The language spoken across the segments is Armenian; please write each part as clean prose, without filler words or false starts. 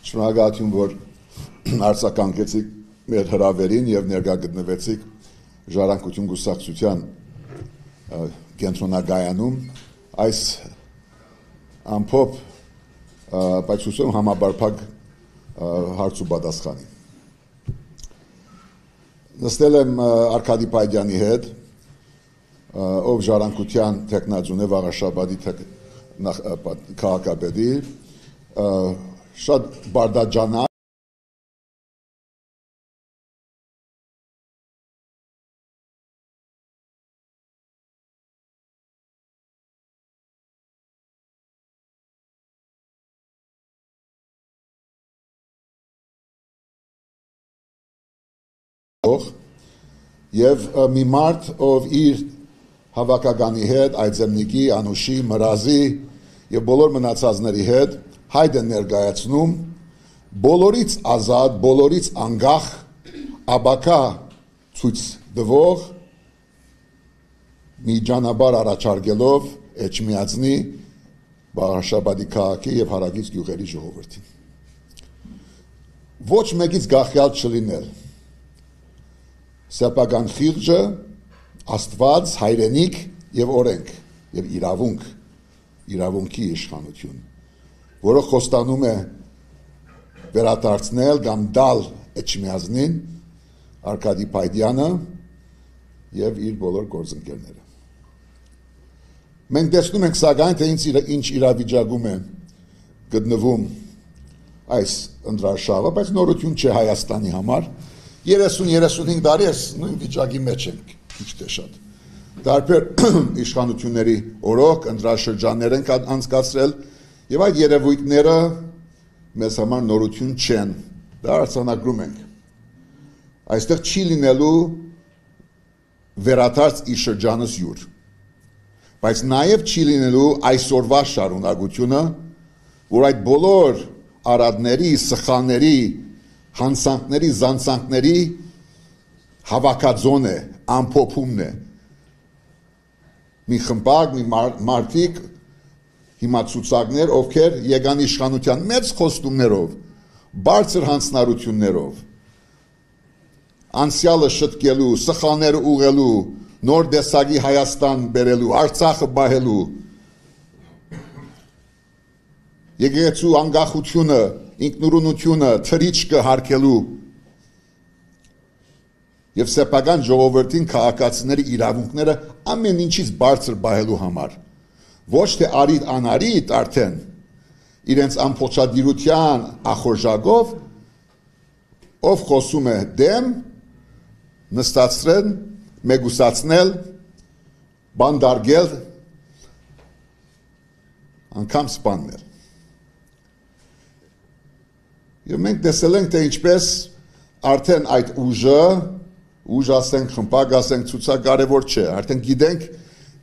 Շնորհակալություն, որ արձագանքեցիք մեր հրավերին եւ ներկա գտնվեցիք Ժառանգություն կուսակցության կենտրոնագայանում այս ամփոփ բայց ուսում համաբարփակ հարց ու պատասխանի։ Նստել եմ Արկադի Պայդյանի հետ, ով Ժառանգության տեխնազուն է Վաղաշաբադի քաղաքապետի, շատ բարդաջանակ եւ մի մարդ, ով իր հավաքականի հետ, Այձեմնիկի, Անուշի, Մրազի եւ բոլոր մնացածների հետ հայտ են ներկայացնում բոլորից ազատ, բոլորից անկախ, աբակա ցույց տվող մի ճանապարհ առաջարկելով Էջմիածնի, Վաղաշաբադի քաղաքի եւ հարակից գյուղերի ժողովրդին։ Ոչ մեկից գախյալ չլինել։ Սեփական խիղճը, Աստված, հայրենիք եւ օրենք եւ իրավունքի իշխանություն, որը խոստանում է վերադարձնել կամ տալ Էջմիածնին, Արկադի Պայդյանը եւ իր բոլոր գործընկերները։ Մենք տեսնում ենք սակայն, թե ինչ իրավիճակում է գտնվում այս ընտրարշավը, բայց նորություն չէ Հայաստանի համար։ 30-35 տարի ես նույն վիճակի մեջ ենք, քիչ թե շատ։ Տարբեր իշխանությունների օրոք ընտրաշրջաններ են անցկացրել եւ այդ երևույթները մեզ համար նորություն չեն։ Դա արձանագրում ենք։ Այստեղ չի լինելու վերադարձ իր շրջանս յուր։ Բայց նաեւ չի լինելու այսօրվա շարունակությունը, որ այդ բոլոր արադների, սխալների, հանցանքների, զանցանքների հավաքածոն է, ամփոփումն է։ Մի խմբակ, մի մարդիկ, հիմա ցուցակներ, ովքեր եկան իշխանության մեծ խոստումներով, բարձր հանձնարարություններով, անցյալը շտկելու, սխալները ուղղելու, նոր տեսակի Հայաստան բերելու, Արցախը բահելու, եկեղեցու անկախությունը, ինքնուրույնությունը, թրիչքը հարգելու եւ սեփական ժողովրդին քաղաքացիների իրավունքները ամեն ինչից բարձր բահելու համար, ոչ թե արիդ անարիդ արդեն իրենց ամփոփչադիրության ախորժակով, ով խոսում է դեմ, նստածրեն, մեգուսացնել, բանդարգել, անգամ սպանել։ Եվ մենք տեսել ենք, թե ինչպես արդեն այդ ուժ ասենք, խմբակ ասենք, ցուցակ կարևոր չէ, արդեն գիտենք,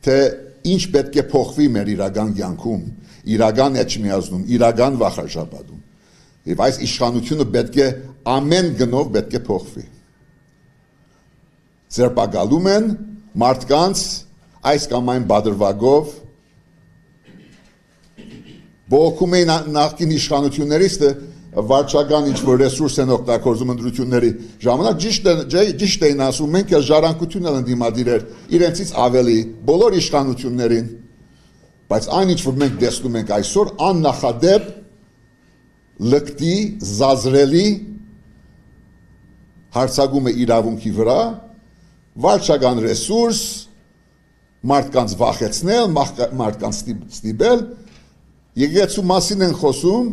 թե ինչ պետք է փոխվի մեր իրական կյանքում, իրական Էջմիածնում, իրական Վաղաշաբադում։ Եվ այս իշխանությունը պետք է ամեն գնով պետք է փոխվի։ Ձերբակալում են մարդկանց այս կամ այն բادرվագով, բողոքում էին նախկին իշխանություններից, վարչական ինչ-որ ռեսուրս են օգտագործում ընտրությունների ժամանակ, ճիշտ էին ասում, մենք ժառանգությունն են դիմադիրեր, իրենցից ավելի, բոլոր իշխանություններին, բայց այն ինչ-որ մենք տեսնում ենք այսօր, աննախադեպ լկտի, զազրելի հարձակում է իրավունքի վրա, վարչական ռեսուրս, մարդկանց վախեցնել, մարդկանց ստիպել, եկեղեցու մասին են խոսում,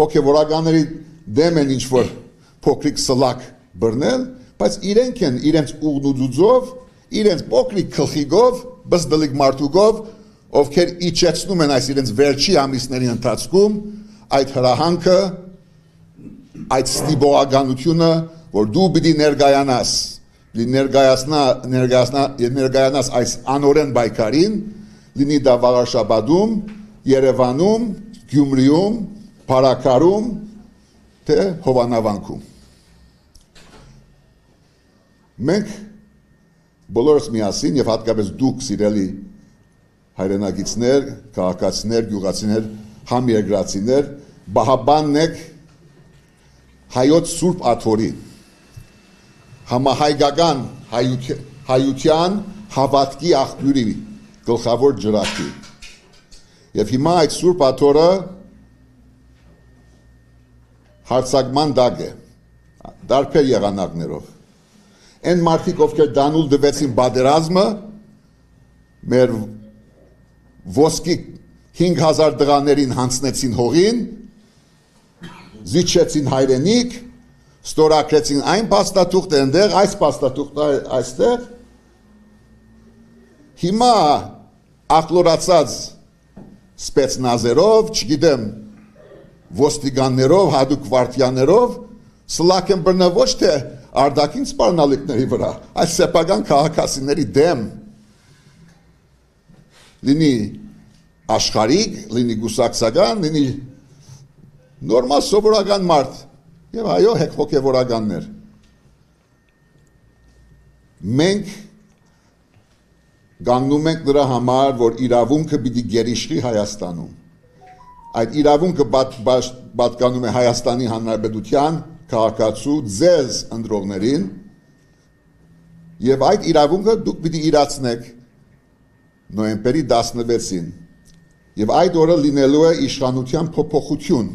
հոգևորականների դեմ են ինչ-որ փոքրիկ սլակ բռնել, բայց իրենք են իրենց ուղնուձուձով, իրենց փոքրիկ գլխիկով, բզդլիկ մարդուկով, ովքեր իջեցնում են այս իրենց վերջի ամիսների ընթացքում այդ հրահանգը, այդ ստիպողականությունը, որ դու պիտի ներկայանաս այս անօրեն պայքարին, լինի դա Վաղաշաբադում, Երևանում, Գյումրիում, Փարաքարում, թե Հովանավանքում։ Մենք բոլորս միասին եւ հատկապես դուք սիրելի հայրենագիցներ, քաղաքացիներ, գյուղացիներ, համերգրացիներ, բահաբանն եք հայոց Սուրբ Աթորի համահայկական հայության հավատքի աղբյուրի գլխավոր ջրակի եւ հիմա այդ Սուրբ Աթորը հարցակման դակ է դարբեր եղանակներով այն մարդիկ ովքեր դանուլ դվեցին բادرազմը մեր ոսկի 5000 դղաներին հանցնեցին հողին զիջեցին հայրենիք ստորագրեցին այն փաստաթուղթը այնտեղ այս փաստաթուղթը այստեղ հիմա ախլորացած սպեցնազերով չգիտեմ ոստիկաններով հadouk վարդյաներով սլակ են բռնել ոչ թե արդակին սպառնալիքների վրա այս սեփական քաղաքացիների դեմ լինի աշխարհիկ, լինի գուսակցական, լինի նորմալ սովորական մարդ եւ այո հոգեվորականներ մենք գանգնում ենք նրա համար որ իրավունքը պիտի գերիշխի Հայաստանում այդ իրավունքը պատկանում է Հայաստանի Հանրապետության քաղաքացու ձեզ ընտրողներին եւ այդ իրավունքը դուք պիտի իրացնեք նոյեմբերի 16-ին եւ այդ օրը լինելու է իշխանության փոփոխություն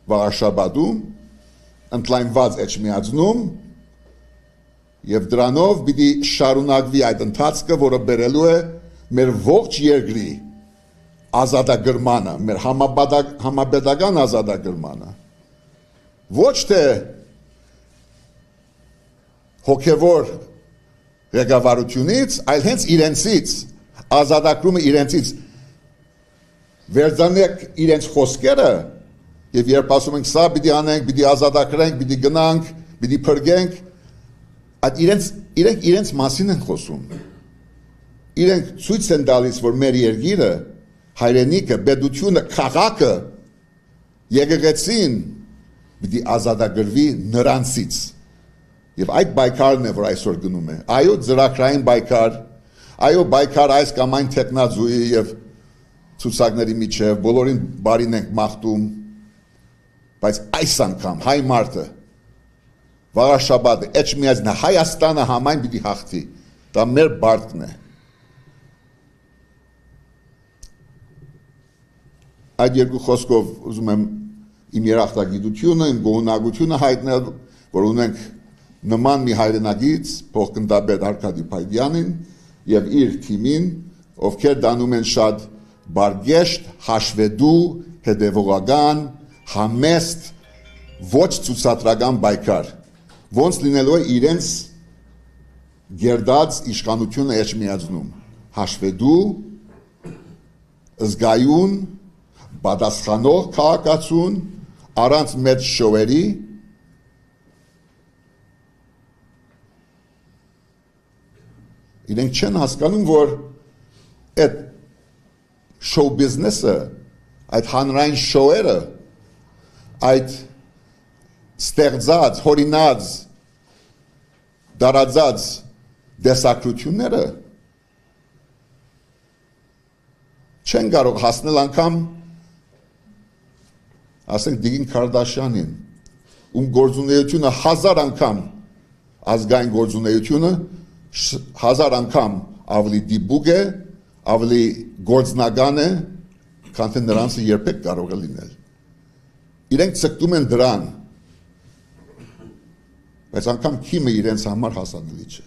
Վարշավադում ընդլայնված էջմիածնում եւ դրանով պիտի շարունակվի այդ ընթացքը որը բերելու է մեր ողջ երկրի ազատագրմանը մեր համապետական ազատագրմանը ոչ թե հոգևոր ղեկավարությունից այլ հենց իրենցից ազատագրումը իրենցից վերցնեք իրենց խոսքերը եւ երբ ասում ենք սա պիտի անենք պիտի ազատագրենք պիտի գնանք պիտի փրկենք այդ իրենք մասին են խոսում իրենք ցույց են տալիս որ մեր երկիրը հայրենիքը պետությունը քաղաքը եկեղեցին պիտի ազատագրվի նրանցից եւ այդ բայկարն է որ այսօր գնում է այո ծրագրային բայկար այո բայկար այս կամ այն տեխնազուի եւ ցուցակների միջև բոլորին բարին ենք մաղթում բայց այս անգամ հայ մարդը Վարշաբադը Էջմիածնը Հայաստանը համայն պիտի հաղթի դա մեր բարտն է այդ երկու խոսքով ուզում եմ իմ երախտագիտությունը իմ գոհունակությունը հայտնել որ ունենք նման մի հայրենագից փոխգնդապետ Արկադի Փայդյանին եւ իր թիմին ովքեր դանում են շատ բարգեշտ հաշվետու հետևողական համեստ ոչ ցուցադրական բայկար ոնց լինելու է իրենց գերդած իշխանությունը Էջմիածնում հաշվետու զգայուն պատասխանող քաղաքացուն առանց մեծ շոուերի իրենք չեն հասկանում որ այդ շոու բիզնեսը այդ հանրային շոուերը այդ ստեղծած հորինած դարածած դեսակրությունները չեն կարող հասնել անգամ ասենք Դիգին Քարդաշյանին ում գործունեությունը 1000 անգամ ազգային գործունեությունը 1000 անգամ ավելի դիպուկ է ավելի գործնական է քան թե նրանցը երբեք կարող է լինել իրենք ցկտում են դրան բայց անգամ քիմը իրենց համար հասանելի չէ